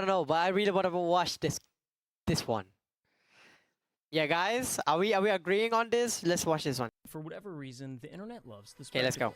don't know, but I really want to watch this one. Yeah, guys, are we agreeing on this? Let's watch this one. For whatever reason, the internet loves the Okay, let's go.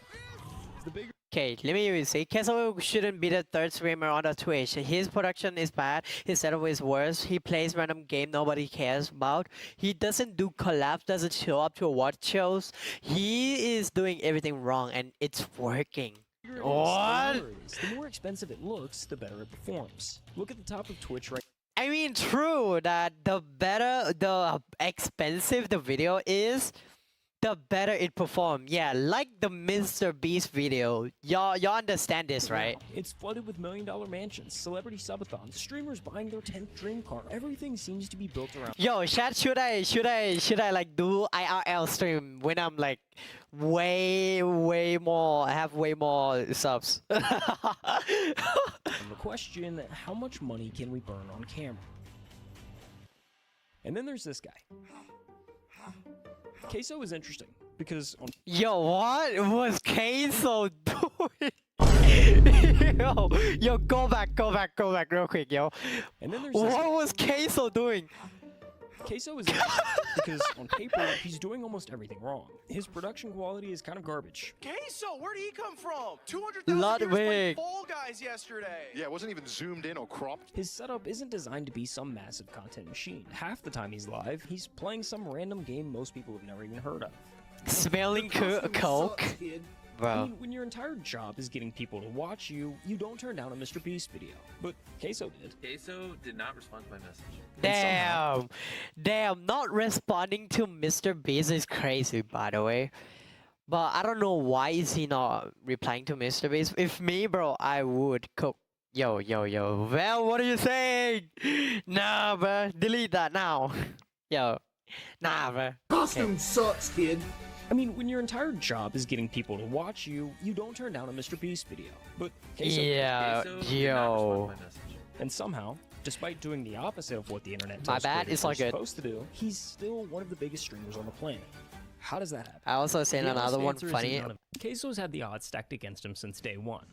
The bigger Okay, let me use it. Keso shouldn't be the third streamer on the Twitch. His production is bad. His setup is worse. He plays random game nobody cares about. He doesn't do collabs, doesn't show up to award shows. He is doing everything wrong, and it's working. What? The more expensive it looks, the better it performs. Look at the top of Twitch right. I mean, true that the expensive the video is, the better it performs. Yeah, like the Mr. Beast video. Y'all understand this, right? It's flooded with million-dollar mansions, celebrity subathons, streamers buying their 10th dream car. Everything seems to be built around. Yo, chat, should I like do IRL stream when I'm like way more, have way more subs? And the question, how much money can we burn on camera? And then there's this guy. Queso is interesting because on Yo, what was Queso doing? yo, go back real quick, yo. And then there's What was Queso doing? Queso is interesting because on paper he's doing almost everything wrong. His production quality is kind of garbage. Queso, where did he come from? 200,000 Ludwig. viewers played Fall Guys yesterday. Yeah, it wasn't even zoomed in or cropped. His setup isn't designed to be some massive content machine. Half the time he's live, he's playing some random game most people have never even heard of. Smelling coke? I Bro. mean, when your entire job is getting people to watch you, you don't turn down a Mr. Beast video. But Queso did. Queso did not respond to my message. Damn, not responding to Mr. Beast is crazy, by the way. But I don't know why is he not replying to Mr. Beast. If me, bro, I would cook. Yo. Well, what are you saying? Nah, bro, delete that now. Yo, nah, bro. Costume sucks, kid. I mean, when your entire job is getting people to watch you, you don't turn down a Mr. Beast video. But Queso did. Yeah, Queso did not respond yo. to my message. And somehow, despite doing the opposite of what the internet My tells bad, creators it's all they're good. supposed to do, he's still one of the biggest streamers on the planet. How does that happen? I also seen The another honest one answer is funny. none of it. Queso's had the odds stacked against him since day one.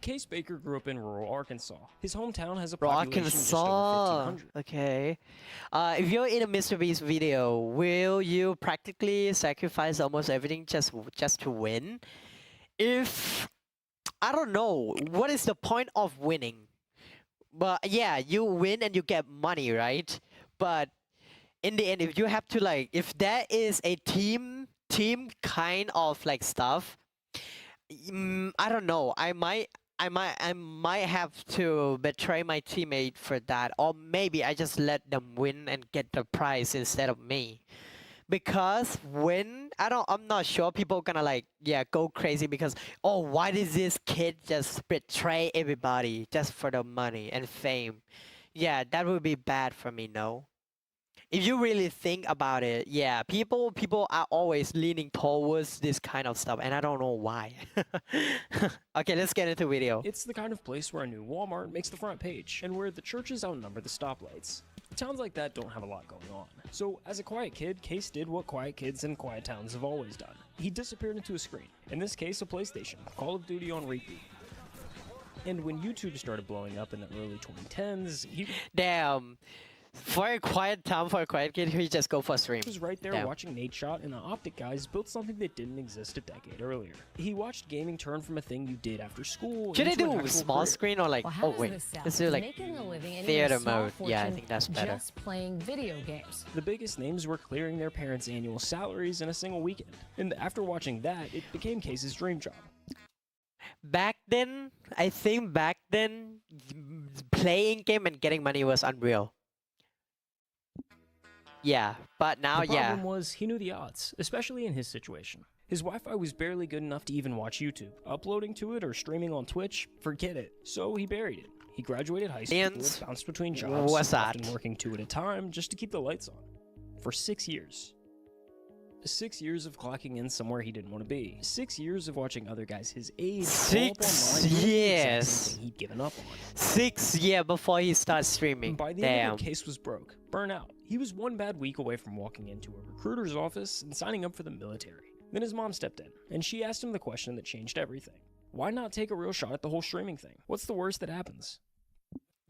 Case Baker grew up in rural Arkansas. His hometown has a population just over Arkansas. 1,500. Okay. If you're in a Mr. Beast video, will you practically sacrifice almost everything just to win? If I don't know, what is the point of winning? But yeah, you win and you get money, right? But in the end, if you have to like, if there is a team kind of like stuff, I don't know. I might have to betray my teammate for that, or maybe I just let them win and get the prize instead of me. Because when I'm not sure people gonna like go crazy because why did this kid just betray everybody just for the money and fame? Yeah, that would be bad for me, no. If you really think about it, yeah, people are always leaning towards this kind of stuff, and I don't know why. Okay, let's get into video. It's the kind of place where a new Walmart makes the front page, and where the churches outnumber the stoplights. Towns like that don't have a lot going on. So, as a quiet kid, Case did what quiet kids in quiet towns have always done. He disappeared into a screen. In this case, a PlayStation, Call of Duty on repeat. And when YouTube started blowing up in the early 2010s, he Damn. For a quiet town, for a quiet kid, he just go for a stream. was right there Damn. watching Nate Shot and the Optic guys build something that didn't exist a decade earlier. He watched gaming turn from a thing you did after school Should I into an do actual small career. screen or like? Well, how Oh does wait, this sound? let's do like Making a living and theater even a small mode. Yeah, I fortune think that's better. Just playing video games. The biggest names were clearing their parents' annual salaries in a single weekend. And after watching that, it became Case's dream job. Back then, I think playing game and getting money was unreal. Yeah, but now The problem yeah. was he knew the odds, especially in his situation. His Wi-Fi was barely good enough to even watch YouTube. Uploading to it or streaming on Twitch, forget it. So he buried it. He graduated high school, Aliens? bounced between jobs, What's often that? working 2 at a time just to keep the lights on. For 6 years. 6 years of clocking in somewhere he didn't want to be. 6 years of watching other guys his age blow up 6 online doing the exact years. same thing he'd given up on. 6 years before he starts streaming. By the end Damn. of it, Case was broke, burnout. He was one bad week away from walking into a recruiter's office and signing up for the military. Then his mom stepped in, and she asked him the question that changed everything. Why not take a real shot at the whole streaming thing? What's the worst that happens?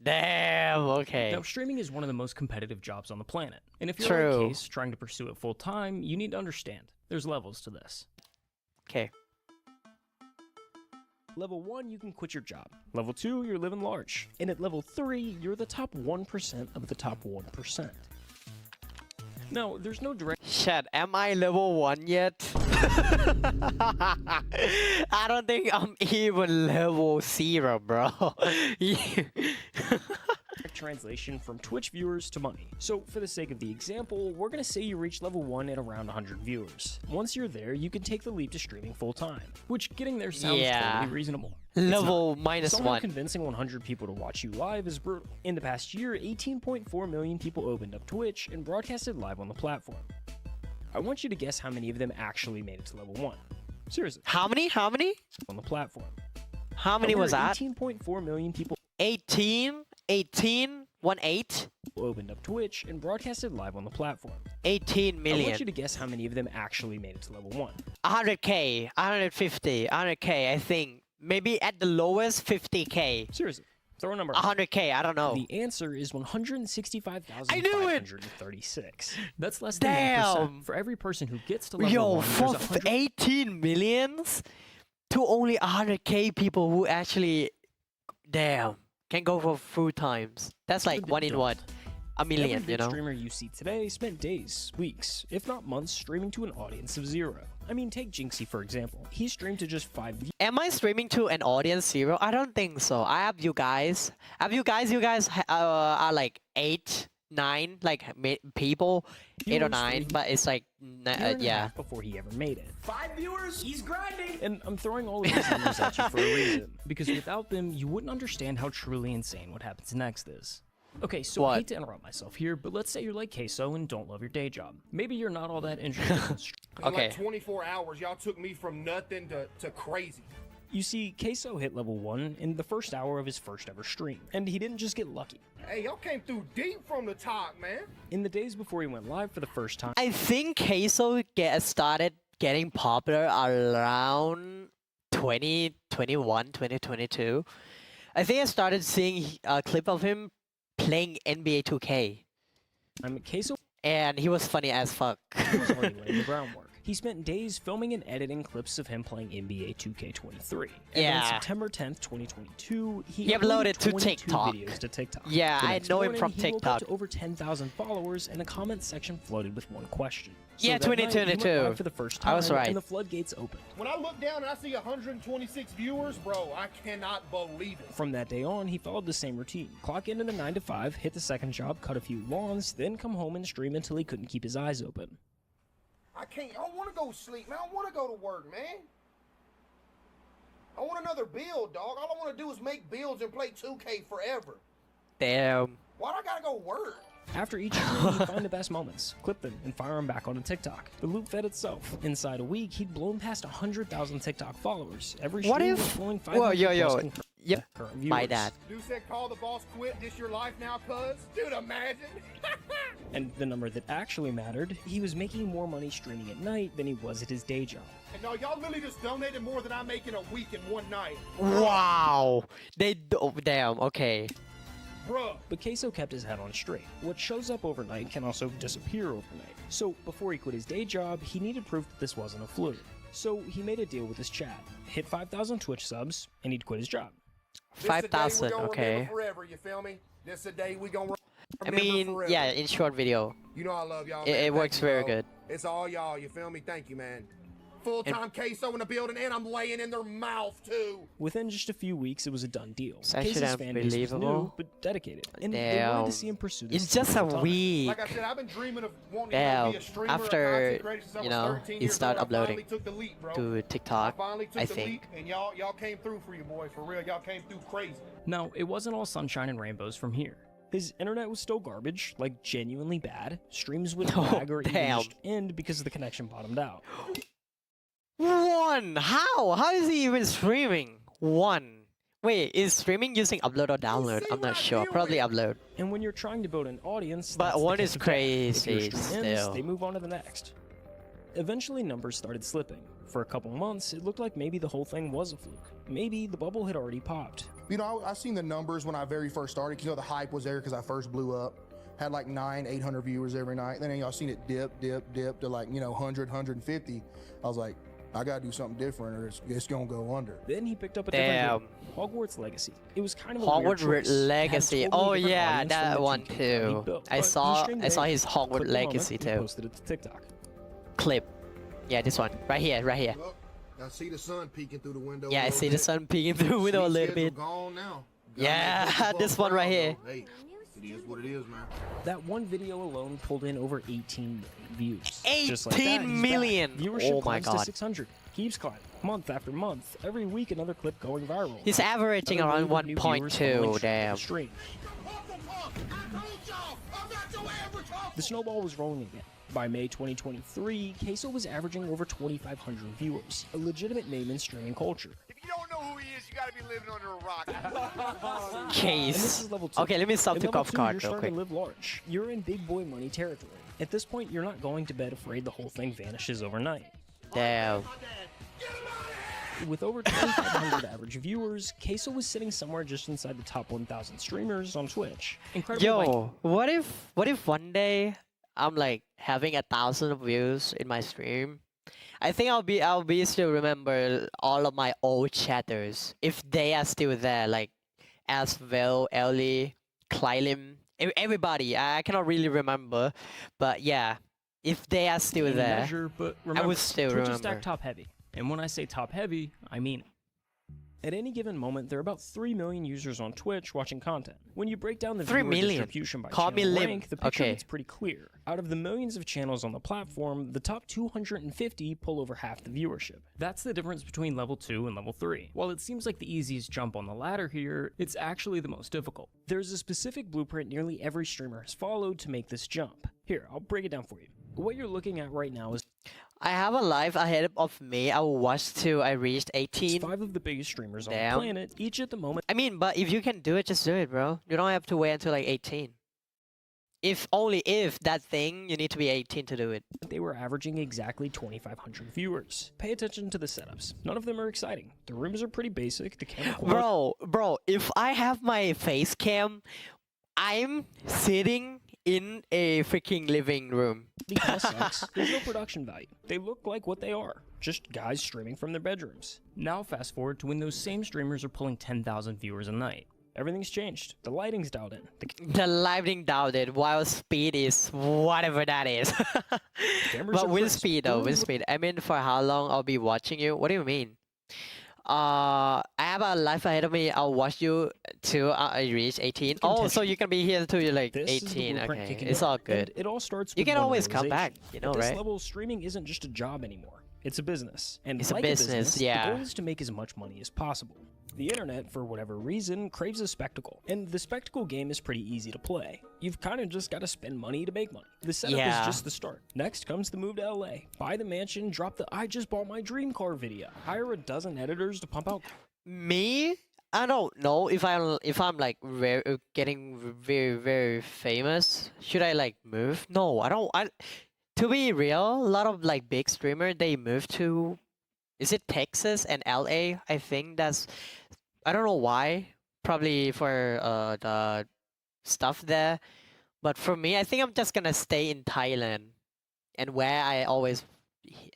Damn. Okay. Now, streaming is one of the most competitive jobs on the planet. And if you're True. like Case trying to pursue it full time, you need to understand there's levels to this. Okay. Level 1, you can quit your job. Level 2, you're living large. And at level 3, you're the top 1% of the top 1%. Now, there's no direct Shit, am I level 1 yet? I don't think I'm even level 0, bro. translation from Twitch viewers to money. So for the sake of the example, we're gonna say you reach level 1 at around 100 viewers. Once you're there, you can take the leap to streaming full time, which getting there sounds Yeah. totally reasonable. Level minus Somehow 1. convincing 100 people to watch you live is brutal. In the past year, 18.4 million people opened up Twitch and broadcasted live on the platform. I want you to guess how many of them actually made it to level 1. Seriously, How many? How many? on the platform. How many was that? 18.4 million people 18? 18? 1-8? opened up Twitch and broadcasted live on the platform. 18 I million. want you to guess how many of them actually made it to level 1. 100k, 150, 100k, I think. Maybe at the lowest, 50k. Seriously, throw a number. 100k, I don't know. The answer is 165,536. I knew it! That's less than Damn! 1%. For every person who gets to level Yo, 1, from there's 100 18 millions to only 100k people who actually, damn, can go for full times. That's like that 1 in don't. 1. A million, Every you big know? streamer you see today spent days, weeks, if not months streaming to an audience of 0. I mean, take Jinxie for example. He streamed to just 5 views. Am I streaming to an audience 0? I don't think so. I have you guys. You guys are like 8, 9, like people, 8 or 9, but it's like, yeah. Before he ever made it. 5 viewers? He's grinding! And I'm throwing all of these numbers at you for a reason, because without them, you wouldn't understand how truly insane what happens next is. Okay, so I What? hate to interrupt myself here, but let's say you're like Queso and don't love your day job. Maybe you're not all that interested in In Okay. like 24 hours, y'all took me from nothing to crazy. You see, Queso hit level 1 in the first hour of his first ever stream, and he didn't just get lucky. Hey, y'all came through deep from the top, man. In the days before he went live for the first time, I think Queso started getting popular around 2021, 2022. I think I started seeing a clip of him playing NBA 2K, Queso and he was funny as fuck. was already laying the groundwork. He spent days filming and editing clips of him playing NBA 2K23. And then Yeah. September 10th, 2022, he uploaded to 22 TikTok. videos to TikTok. Yeah, The I next know him morning, from he woke up TikTok. to over 10,000 followers, and the comment section flooded with one question. Yeah, that night, he went 2022. live for the first time, I was right. and the floodgates opened. When I look down and I see 126 viewers, bro, I cannot believe it. From that day on, he followed the same routine. Clock into the 9 to 5, hit the second job, cut a few lawns, then come home and stream until he couldn't keep his eyes open. I don't want to go sleep, man. I don't want to go to work, man. I want another build, dog. All I want to do is make builds and play 2K forever. Damn. Why do I gotta go work? After each stream, he'd find the best moments, clip them, and fire them back onto TikTok. The loop fed itself. Inside a week, he'd blown past 100,000 TikTok followers. Every stream What was if? flowing Well, 500 yo, plus yo. concurrent Yep. viewers. My dad. Dude said call the boss, quit. This your life now, cuz? Dude, imagine. And the number that actually mattered, he was making more money streaming at night than he was at his day job. And no, y'all literally just donated more than I make in a week in one night. Wow. Damn. Okay. Bruh. But Queso kept his head on straight. What shows up overnight can also disappear overnight. So before he quit his day job, he needed proof that this wasn't a fluke. So he made a deal with his chat, hit 5,000 Twitch subs, and he'd quit his job. This a day we 5,000. gonna Okay. remember forever, you feel me? This a day we gonna I remember mean, forever. yeah. In short video, You know I love y'all. it man. Thank works you, very bro. good. It's all y'all, you feel me? Thank you, man. Full-time queso in the building, and I'm laying in their mouth, too. Within just a few weeks, it was a done deal. It's actually Queso's fan base was new, unbelievable. but dedicated, and they wanted Damn. to see him pursue this. In just a full time. week. Like I said, I've been dreaming of wanting Damn. to be a streamer, After, a content creator since I you was know, 13 you years start old. uploading I finally took the leap, bro. to I TikTok, finally took I the think. leap, and y'all came through for you, boys. For real, y'all came through crazy. No, it wasn't all sunshine and rainbows from here. His internet was still garbage, like genuinely bad. Streams would Oh, lag or even damn. just end because the connection bottomed out. One. How? How is he even streaming? One. Wait, is streaming using upload or download? see I'm what not I sure. deal Probably with? upload. And when you're trying to build an audience, But that's the one kick is of death. If your crazy stream ends, still. they move on to the next. Eventually, numbers started slipping. For a couple months, it looked like maybe the whole thing was a fluke. Maybe the bubble had already popped. You know, I seen the numbers when I very first started. You know, the hype was there because I first blew up. Had like 800 viewers every night. Then y'all seen it dip to like, you know, 100, 150. I was like, I gotta do something different or it's gonna go under. Then he picked up a different game, Hogwarts Legacy. It was kind of a weird Hogwarts choice. Legacy. It had a totally Oh different yeah, audience from that the one 2K that he too. built, I but saw he I saw his Click Hogwarts the moment, Legacy he too. posted it to TikTok. Clip. Yeah, this one. Right here, right here. Look, I see the sun peeking through the window. Yeah, I see the sun peeking through the window a little bit. Gone now. Yeah, this one right here. Hey, it is what it is, man. That one video alone pulled in over 18 million views. 18 Just like that, he's back. million! Viewership Oh my climbs God. to 600. Keeps climbing. Month after month. Every week another clip going viral. He's averaging Another around wave of new viewers 1.2, following the damn. stream. The snowball was rolling again. By May 2023, Queso was averaging over 2,500 viewers, a legitimate name in streaming culture. If you don't know who he is, you gotta be living under a rock. And this Case. is level 2. Okay, let me stop In to level golf 2, cart you're real starting quick. to live large. You're in big boy money territory. At this point, you're not going to bed afraid the whole thing vanishes overnight. Damn. With over 2,500 average viewers, Queso was sitting somewhere just inside the top 1,000 streamers on Twitch. Incredible. Yo, what if one day I'm like having 1,000 views in my stream? I think I'll be still remember all of my old chatters if they are still there, like Asvel, Ellie, Klylim, everybody. I cannot really remember, but yeah, if they are still in there, measure, but I remember, would still Twitch is remember. stacked top heavy. And when I say top heavy, I mean it. At any given moment, there are about 3 million users on Twitch watching content. When you break down the 3 viewer million. distribution by Call me channel Lim. rank, the picture Okay. gets pretty clear. Out of the millions of channels on the platform, the top 250 pull over half the viewership. That's the difference between level 2 and level 3. While it seems like the easiest jump on the ladder here, it's actually the most difficult. There's a specific blueprint nearly every streamer has followed to make this jump. Here, I'll break it down for you. What you're looking at right now is I have a life ahead of me. I will watch till I reached 18. 5 of the biggest streamers on Damn. the planet, each at the moment I mean, but if you can do it, just do it, bro. You don't have to wait until like 18. If only if that thing, you need to be 18 to do it. they were averaging exactly 2,500 viewers. Pay attention to the setups. None of them are exciting. The rooms are pretty basic. The camera quality Bro, if I have my face cam, I'm sitting in a freaking living room. kind of sucks. There's no production value. They look like what they are. Just guys streaming from their bedrooms. Now fast forward to when those same streamers are pulling 10,000 viewers a night. Everything's changed. The lighting's dialed in. The lighting doubted, while speed is whatever that is. cameras are But with crisp. speed The though, rooms with look speed. I mean, for how long I'll be watching you? What do you mean? I have a life ahead of me. I'll watch you till I reach 18. Oh, so you can be here till you're like This is the 18. blueprint Okay, kicking it's in. all And good. it all starts You with can one always come back, realization. you know, At this right? level, streaming isn't just a job anymore. It's a business. And It's a like business, yeah. The goal is to make as much money as possible. The internet, for whatever reason, craves a spectacle. And the spectacle game is pretty easy to play. You've kind of just got to spend money to make money. The setup Yeah. is just the start. Next comes the move to LA. Buy the mansion, drop the I just bought my dream car video. Hire a dozen editors to pump out Me? I don't know if I'm like getting very famous. Should I like move? No, I don't. To be real, a lot of like big streamer they move to, is it Texas and LA? I think that's, I don't know why. Probably for the stuff there. But for me, I think I'm just gonna stay in Thailand, and where always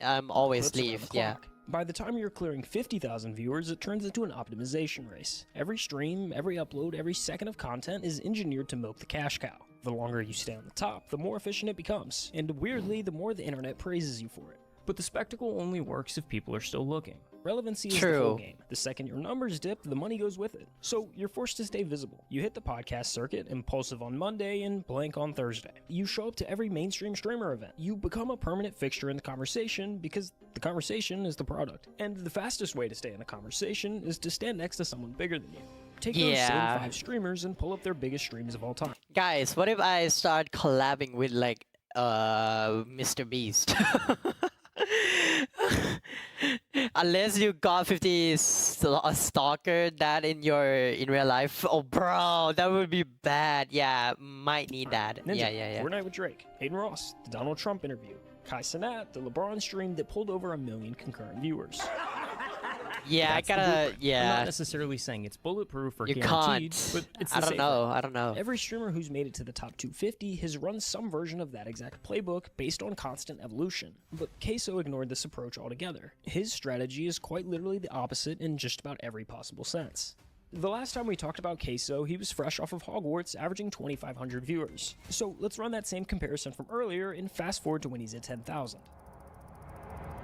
clips around leave. the Yeah. clock. By the time you're clearing 50,000 viewers, it turns into an optimization race. Every stream, every upload, every second of content is engineered to milk the cash cow. The longer you stay on the top, the more efficient it becomes, and weirdly, the more the internet praises you for it. But the spectacle only works if people are still looking. Relevancy is the whole True. game. The second your numbers dip, the money goes with it. So you're forced to stay visible. You hit the podcast circuit, impulsive on Monday and blank on Thursday. You show up to every mainstream streamer event. You become a permanent fixture in the conversation because the conversation is the product. And the fastest way to stay in a conversation is to stand next to someone bigger than you. Take those same Yeah. 5 streamers and pull up their biggest streams of all time. Guys, what if I start collabing with like Mr. Beast? Unless you got 50 a stalker that in real life. Oh bro, that would be bad. Yeah, might need that. Ninja, Yeah. Fortnite with Drake, Hayden Ross, the Donald Trump interview, Kai Cenat, the LeBron stream that pulled over 1 million concurrent viewers. Yeah, That's I the gotta. blueprint. I'm Yeah, not necessarily saying it's bulletproof or you guaranteed, can't. but it's the I don't safe know. route. I don't know. Every streamer who's made it to the top 250 has run some version of that exact playbook based on constant evolution. But Queso ignored this approach altogether. His strategy is quite literally the opposite in just about every possible sense. The last time we talked about Queso, he was fresh off of Hogwarts, averaging 2,500 viewers. So let's run that same comparison from earlier and fast forward to when he's at 10,000.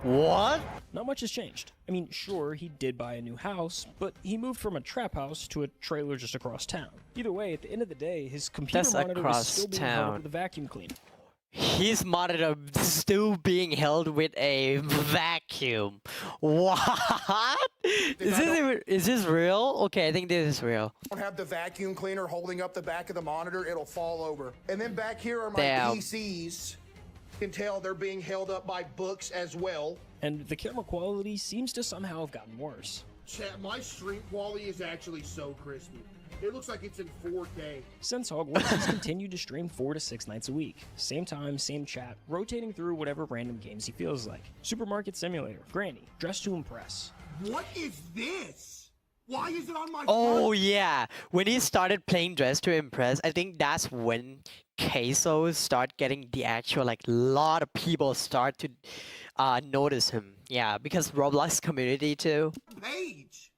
What? Not much has changed. I mean, sure, he did buy a new house, but he moved from a trap house to a trailer just across town. Either way, at the end of the day, his computer That's monitor was across still being held up town. with a vacuum cleaner. His monitor still being held with a vacuum. What? Is this real? Okay, I think this is real. Don't have the vacuum cleaner holding up the back of the monitor, it'll fall over. And then back here are my Damn. PCs. You can tell they're being held up by books as well. And the camera quality seems to somehow have gotten worse. Chat, my stream quality is actually so crispy. It looks like it's in 4K. Since Hogwarts, he's continued to stream 4 to 6 nights a week. Same time, same chat, rotating through whatever random games he feels like. Supermarket Simulator, Granny, Dress to Impress. What is this? Why is it on my Oh yeah, when he started playing Dress to Impress, I think that's when Queso start getting the actual like lot of people start to notice him. Yeah, because Roblox community too, page?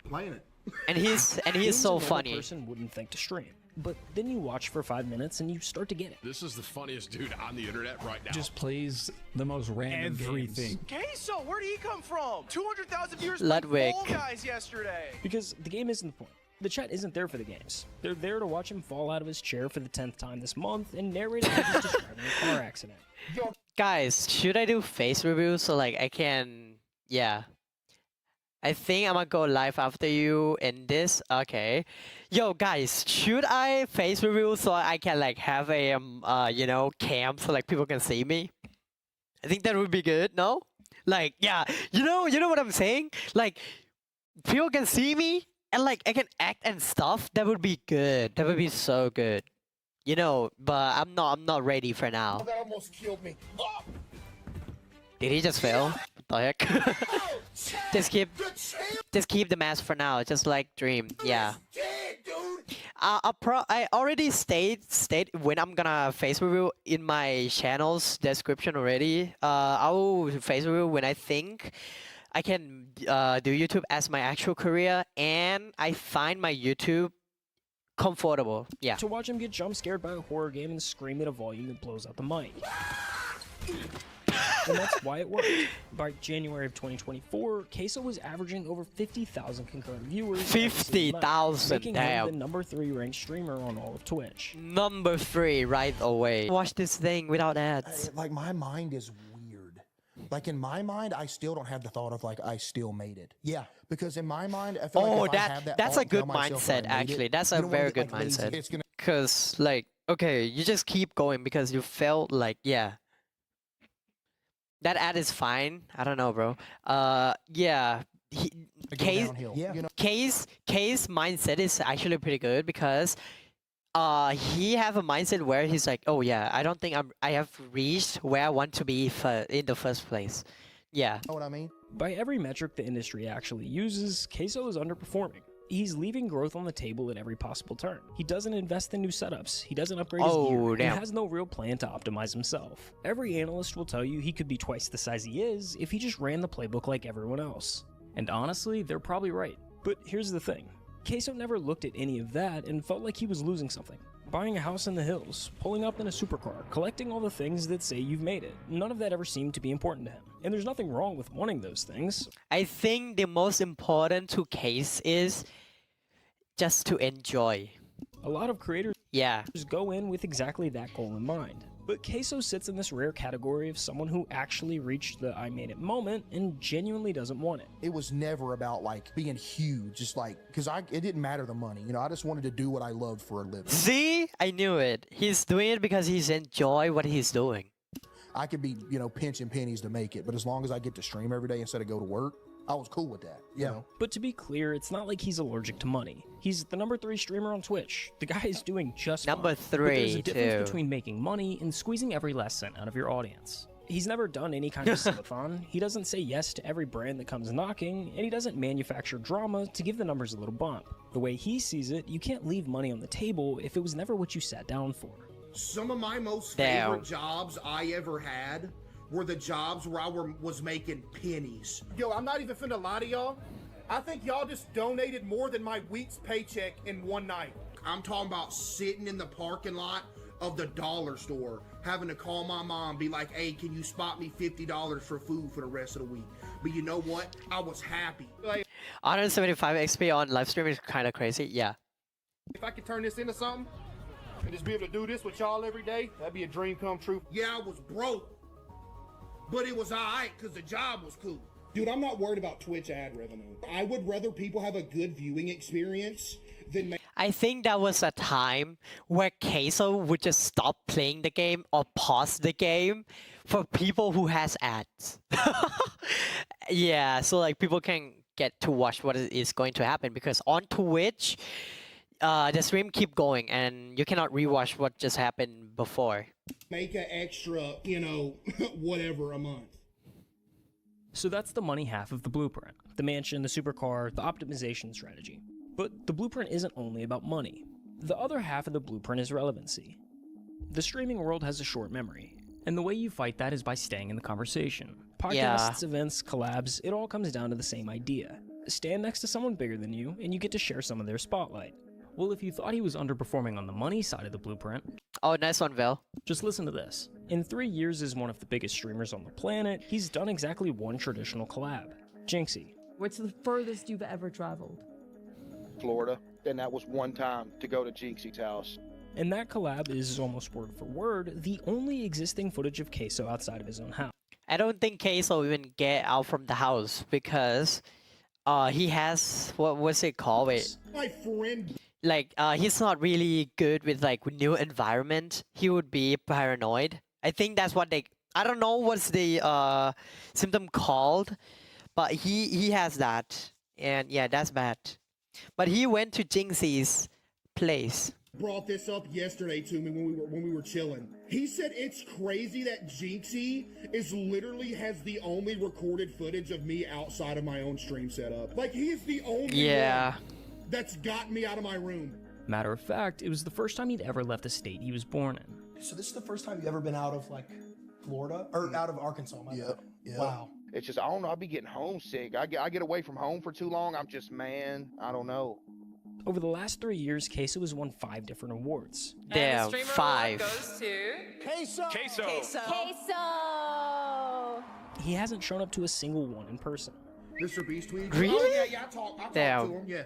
Playing it. and he's Games so a normal funny. person wouldn't think to stream. But then you watch for 5 minutes and you start to get it. This is the funniest dude on the internet right now. Just plays the most random Everything. games. Queso, where did he come from? 200,000 viewers Ludwig. Fall Guys yesterday. Because the game isn't the point. The chat isn't there for the games. They're there to watch him fall out of his chair for the 10th time this month and narrate how he's describing a car accident. Guys, should I do face review so like I can? Yeah. I think I'm gonna go live after you in this. Okay. Yo, guys, should I face review so I can like have a cam so like people can see me? I think that would be good. No? Like, yeah, you know what I'm saying? Like, people can see me and like I can act and stuff. That would be good. That would be so good. You know, but I'm not ready for now. That almost killed me. Oh, Did he just fail? What the heck? just keep the mask for now, just like Dream. Yeah. dead, dude. I already state when I'm gonna face review in my channel's description already. I will face review when I think I can do YouTube as my actual career, and I find my YouTube comfortable. Yeah. To watch him get jump scared by a horror game and scream at a volume that blows out the mic. And that's why it worked. By January of 2024, Queso was averaging over 50,000 concurrent viewers. every single night, 50,000, making damn. him the number 3 ranked streamer on all of Twitch. Number 3 right away. Watch this thing without ads. Like, my mind is weird. Like, in my mind, I still don't have the thought of, like, I still made it. Yeah. Because in my mind, I feel Oh, like if I have that that's thought a and tell good myself that mindset I made actually. it, That's you a don't wanna very get, good like, lazy. mindset. It's gonna Cause like, okay, you just keep going because you felt like, yeah. That ad is fine. I don't know, bro. Yeah. go Case downhill. Yeah. You know, Case mindset is actually pretty good because he have a mindset where he's like, oh yeah, I don't think I have reached where I want to be in the first place. Yeah. know what I mean? By every metric the industry actually uses, Queso is underperforming. He's leaving growth on the table at every possible turn. He doesn't invest in new setups, he doesn't upgrade his gear, damn. and has no real plan to optimize himself. Every analyst will tell you he could be twice the size he is if he just ran the playbook like everyone else. And honestly, they're probably right. But here's the thing. Queso never looked at any of that and felt like he was losing something. Buying a house in the hills, pulling up in a supercar, collecting all the things that say you've made it. None of that ever seemed to be important to him. And there's nothing wrong with wanting those things. I think the most important to Case is just to enjoy. A lot of creators Yeah. go in with exactly that goal in mind. But Queso sits in this rare category of someone who actually reached the I made it moment and genuinely doesn't want it. It was never about like being huge, just like, because it didn't matter the money. You know, I just wanted to do what I loved for a living. See? I knew it. He's doing it because he's enjoy what he's doing. I could be, pinching pennies to make it, but as long as I get to stream every day instead of go to work, I was cool with that. You know? But to be clear, it's not like he's allergic to money. He's the number 3 streamer on Twitch. The guy is doing just Number fine. But there's 3 a difference too. between making money and squeezing every last cent out of your audience. He's never done any kind of subathon, he doesn't say yes to every brand that comes knocking, and he doesn't manufacture drama to give the numbers a little bump. The way he sees it, you can't leave money on the table if it was never what you sat down for. Some of my most Damn. favorite jobs I ever had were the jobs where I was making pennies. Yo, I'm not even finna lie to y'all. I think y'all just donated more than my week's paycheck in one night. I'm talking about sitting in the parking lot of the dollar store, having to call my mom, be like, hey, can you spot me $50 for food for the rest of the week? But you know what? I was happy. Like, 175 XP on live stream is kind of crazy. Yeah. if I could turn this into something and just be able to do this with y'all every day, that'd be a dream come true. Yeah, I was broke, but it was all right because the job was cool. Dude, I'm not worried about Twitch ad revenue. I would rather people have a good viewing experience than I think that was a time where Queso would just stop playing the game or pause the game for people who has ads. Yeah, so like people can get to watch what is going to happen, because on Twitch, the stream keep going and you cannot rewatch what just happened before. make an extra, whatever a month. So that's the money half of the blueprint. The mansion, the supercar, the optimization strategy. But the blueprint isn't only about money. The other half of the blueprint is relevancy. The streaming world has a short memory, and the way you fight that is by staying in the conversation. Podcasts, events, collabs, it all comes down to the same idea. Stand next to someone bigger than you, and you get to share some of their spotlight. Well, if you thought he was underperforming on the money side of the blueprint, Oh, nice one, Vel. just listen to this. In 3 years as one of the biggest streamers on the planet, he's done exactly one traditional collab. Jinxie. What's the furthest you've ever traveled? Florida, and that was one time to go to Jinxie's house. And that collab is almost word for word the only existing footage of Queso outside of his own house. I don't think Queso even get out from the house because he has, what's it called? Wait. My friend. Like, he's not really good with like new environment. He would be paranoid. I think that's what I don't know what's the symptom called, but he has that. And yeah, that's bad. But he went to Jinxie's place. Brought this up yesterday to me when we were chilling. He said it's crazy that Jinxie literally has the only recorded footage of me outside of my own stream setup. Like, he is the only one that's gotten me out of my room. Matter of fact, it was the first time he'd ever left the state he was born in. So this is the first time you've ever been out of like Florida or out of Arkansas? Yep. Wow. It's just, I don't know, I'll be getting homesick. I get away from home for too long. I'm just, man, I don't know. Over the last 3 years, Queso has won 5 different awards. Damn, 5. Goes to Queso. Queso. He hasn't shown up to a single one in person. Mr. Beast tweet. Really? Oh, yeah, I talk Damn. to him, yeah.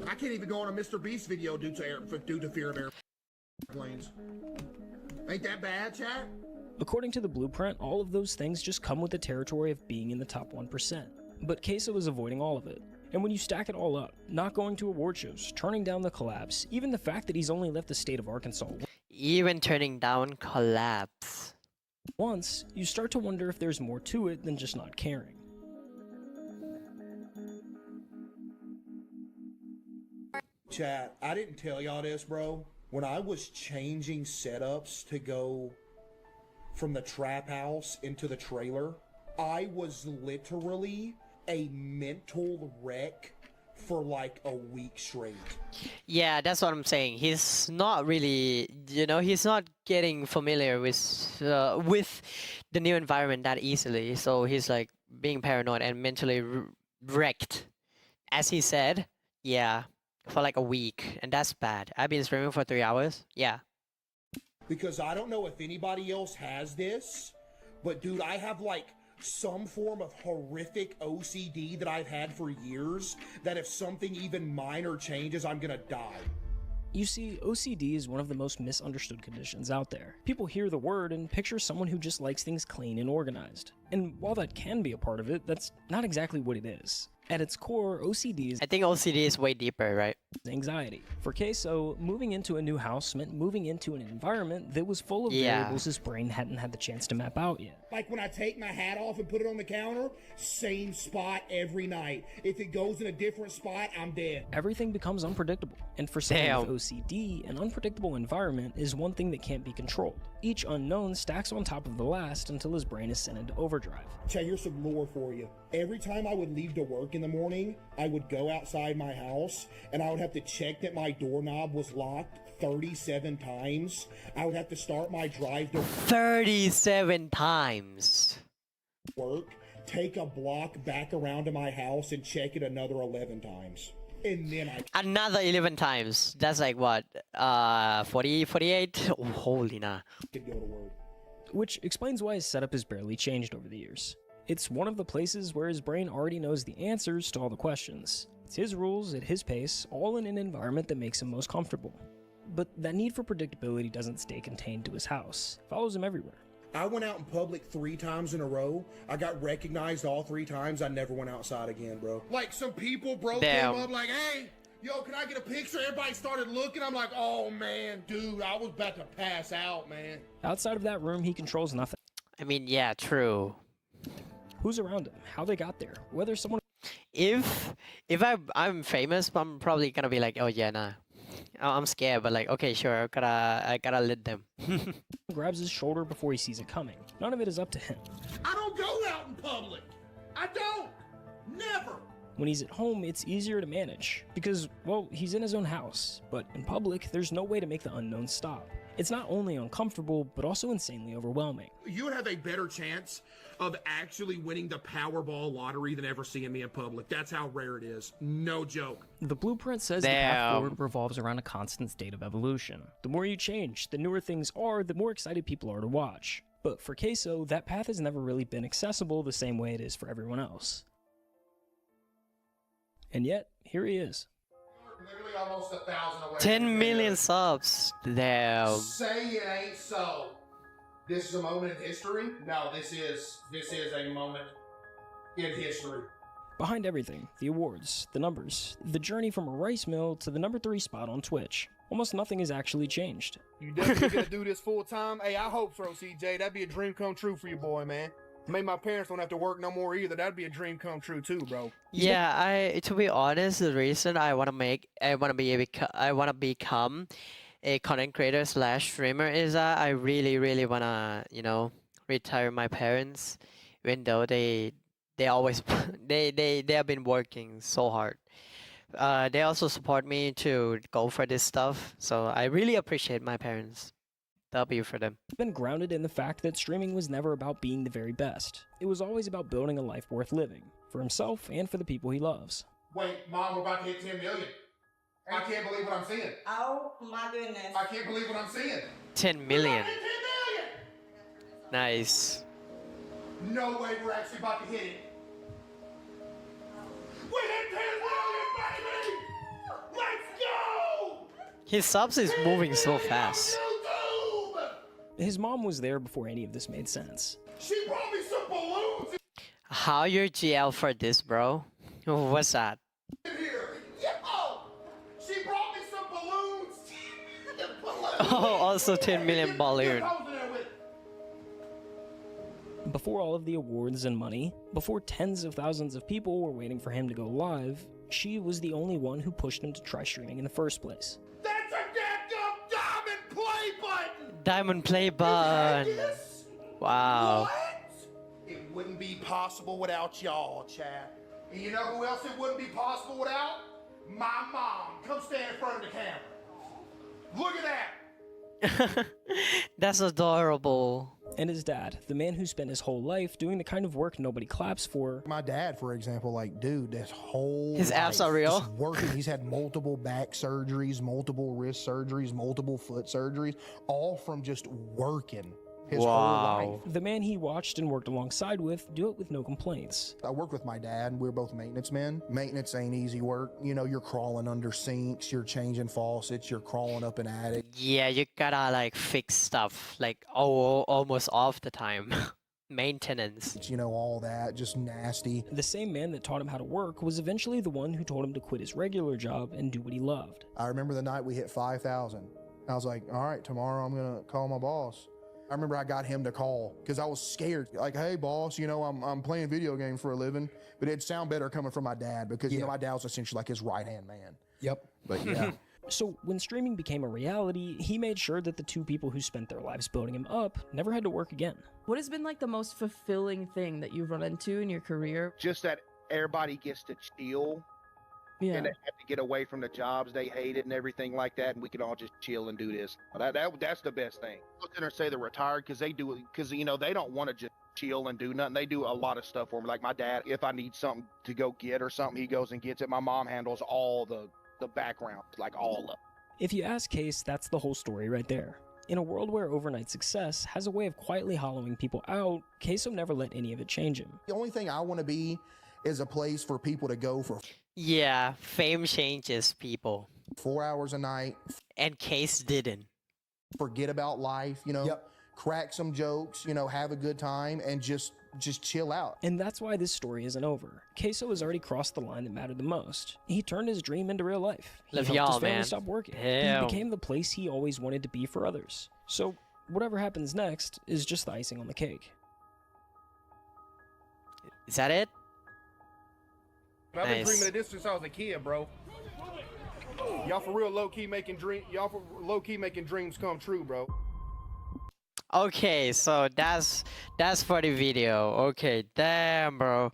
I can't even go on a Mr. Beast video due to fear of airplanes. Ain't that bad, chat? According to the blueprint, all of those things just come with the territory of being in the top 1%. But Queso is avoiding all of it. And when you stack it all up, not going to award shows, turning down the collabs, even the fact that he's only left the state of Arkansas Even turning down collabs. once, you start to wonder if there's more to it than just not caring. Chat, I didn't tell y'all this, bro. When I was changing setups to go from the trap house into the trailer, I was literally a mental wreck for like a week straight. Yeah, that's what I'm saying. He's not really, he's not getting familiar with the new environment that easily. So he's like being paranoid and mentally wrecked. As he said, yeah, for like a week, and that's bad. I've been streaming for 3 hours. Yeah. Because I don't know if anybody else has this, but dude, I have like some form of horrific OCD that I've had for years, that if something even minor changes, I'm gonna die. You see, OCD is one of the most misunderstood conditions out there. People hear the word and picture someone who just likes things clean and organized. And while that can be a part of it, that's not exactly what it is. At its core, OCD is I think OCD is way deeper, right? anxiety. For Queso, moving into a new house meant moving into an environment that was full of Yeah. variables his brain hadn't had the chance to map out yet. Like when I take my hat off and put it on the counter, same spot every night. If it goes in a different spot, I'm dead. Everything becomes unpredictable, and for someone Damn. with OCD, an unpredictable environment is one thing that can't be controlled. Each unknown stacks on top of the last until his brain is sent into overdrive. Chad, here's some lore for you. Every time I would leave to work in the morning, I would go outside my house and I would have to check that my doorknob was locked 37 times. I would have to start my drive to 37 times. work, take a block back around to my house and check it another 11 times. And then I Another 11 times. That's like what? 40, 48? Oh, holy nah. could go to work. Which explains why his setup has barely changed over the years. It's one of the places where his brain already knows the answers to all the questions. It's his rules at his pace, all in an environment that makes him most comfortable. But that need for predictability doesn't stay contained to his house. It follows him everywhere. I went out in public 3 times in a row. I got recognized all 3 times. I never went outside again, bro. Like some people, bro, Damn. came up like, hey, yo, can I get a picture? Everybody started looking. I'm like, oh, man, dude, I was about to pass out, man. Outside of that room, he controls nothing. I mean, yeah, true. Who's around him, how they got there, whether someone If I'm famous, I'm probably gonna be like, oh yeah, nah. I'm scared, but like, okay, sure, I gotta let them. grabs his shoulder before he sees it coming. None of it is up to him. I don't go out in public. I don't. Never. When he's at home, it's easier to manage because, well, he's in his own house. But in public, there's no way to make the unknown stop. It's not only uncomfortable, but also insanely overwhelming. You would have a better chance of actually winning the Powerball lottery than ever seeing me in public. That's how rare it is. No joke. The blueprint says the path Damn. forward revolves around a constant state of evolution. The more you change, the newer things are, the more excited people are to watch. But for Queso, that path has never really been accessible the same way it is for everyone else. And yet, here he is. Literally almost 1,000 away. 10 million subs. Damn. Say it ain't so. This is a moment in history? No, this is a moment in history. Behind everything, the awards, the numbers, the journey from a rice mill to the number 3 spot on Twitch, almost nothing has actually changed. You definitely gonna do this full time? Hey, I hope so, CJ. That'd be a dream come true for you, boy, man. Maybe my parents don't have to work no more either. That'd be a dream come true too, bro. Yeah, to be honest, the reason I wanna become a content creator slash streamer is that I really wanna, retire my parents, even though they always they have been working so hard. They also support me to go for this stuff, so I really appreciate my parents. W for them. Been grounded in the fact that streaming was never about being the very best. It was always about building a life worth living, for himself and for the people he loves. Wait, Mom, we're about to hit 10 million. I can't believe what I'm seeing. Oh my goodness. I can't believe what I'm seeing. 10 million. Nice. No way we're actually about to hit it. We hit 10 million, baby! Let's go! His subs is moving so fast. His mom was there before any of this made sense. She brought me some balloons How your GL for this, bro? What's that? in here. Yo! She brought me some balloons. Oh, also 10 million balloon. Before all of the awards and money, before tens of thousands of people were waiting for him to go live, she was the only one who pushed him to try streaming in the first place. That's a damn diamond play button! Diamond play button. Wow. What? It wouldn't be possible without y'all, Chad. And you know who else it wouldn't be possible without? My mom. Come stand in front of the camera. Look at that! That's adorable. And his dad, the man who spent his whole life doing the kind of work nobody claps for. My dad, for example, like, dude, this whole His abs life are real? just working. He's had multiple back surgeries, multiple wrist surgeries, multiple foot surgeries, all from just working his whole life. The man he watched and worked alongside with do it with no complaints. I worked with my dad. We were both maintenance men. Maintenance ain't easy work. You know, you're crawling under sinks, you're changing faucets, you're crawling up an attic. Yeah, you gotta like fix stuff like almost all the time. maintenance. You know, all that, just nasty. The same man that taught him how to work was eventually the one who told him to quit his regular job and do what he loved. I remember the night we hit 5,000. I was like, all right, tomorrow I'm gonna call my boss. I remember I got him to call because I was scared. Like, hey, boss, you know, I'm playing video games for a living, but it'd sound better coming from my dad because, you know, my dad was essentially like his right-hand man. Yep. But yeah. So when streaming became a reality, he made sure that the two people who spent their lives building him up never had to work again. What has been like the most fulfilling thing that you've run into in your career? Just that everybody gets to chill Yeah. and they have to get away from the jobs they hated and everything like that, and we can all just chill and do this. That's the best thing. I was gonna say they're retired because they do, because you know they don't want to just chill and do nothing. They do a lot of stuff for me. Like my dad, if I need something to go get or something, he goes and gets it. My mom handles all the background, like all of it. If you ask Case, that's the whole story right there. In a world where overnight success has a way of quietly hollowing people out, Queso never let any of it change him. The only thing I want to be is a place for people to go for Yeah, fame changes people. 4 hours a night. And Case didn't. Forget about life, you know, crack some jokes, you know, have a good time and just chill out. And that's why this story isn't over. Queso has already crossed the line that mattered the most. He turned his dream into real life. He Love helped y'all, his family man. stop working. Damn. He became the place he always wanted to be for others. So whatever happens next is just the icing on the cake. Is that it? I've been Nice. dreaming of this since I was a kid, bro. Y'all for real low key making dreams come true, bro. Okay, so that's for the video. Okay, damn, bro.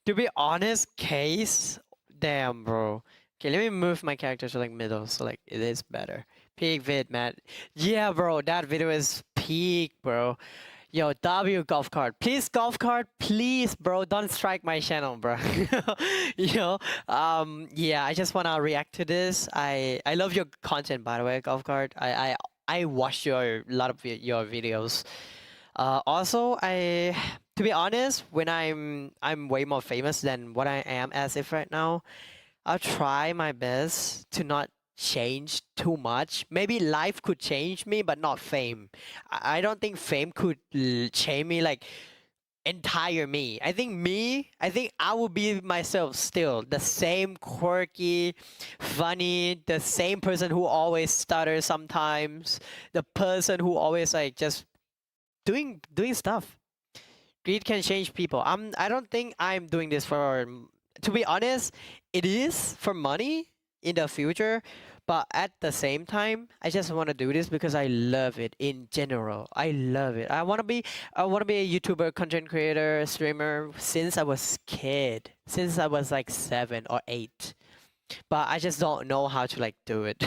To be honest, Case, damn, bro. Okay, let me move my character to like middle, so like it is better. Peak vid, man. Yeah, bro, that video is peak, bro. Yo, W golf cart. Please, golf cart, please, bro. Don't strike my channel, bro. Yeah, I just wanna react to this. I love your content, by the way, golf cart. I watch your lot of your videos. Also, to be honest, when I'm way more famous than what I am as if right now, I'll try my best to not change too much. Maybe life could change me, but not fame. I don't think fame could change me like entire me. I think I will be myself still. The same quirky, funny, the same person who always stutters sometimes, the person who always like just doing stuff. Greed can change people. I don't think I'm doing this for, to be honest, it is for money in the future, but at the same time, I just want to do this because I love it in general. I love it. I want to be a YouTuber, content creator, streamer since I was kid, since I was like 7 or 8. But I just don't know how to like do it.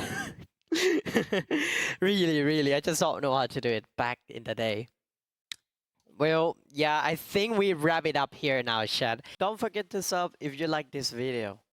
Really, I just don't know how to do it back in the day. Well, yeah, I think we wrap it up here now, chat. Don't forget to sub if you like this video.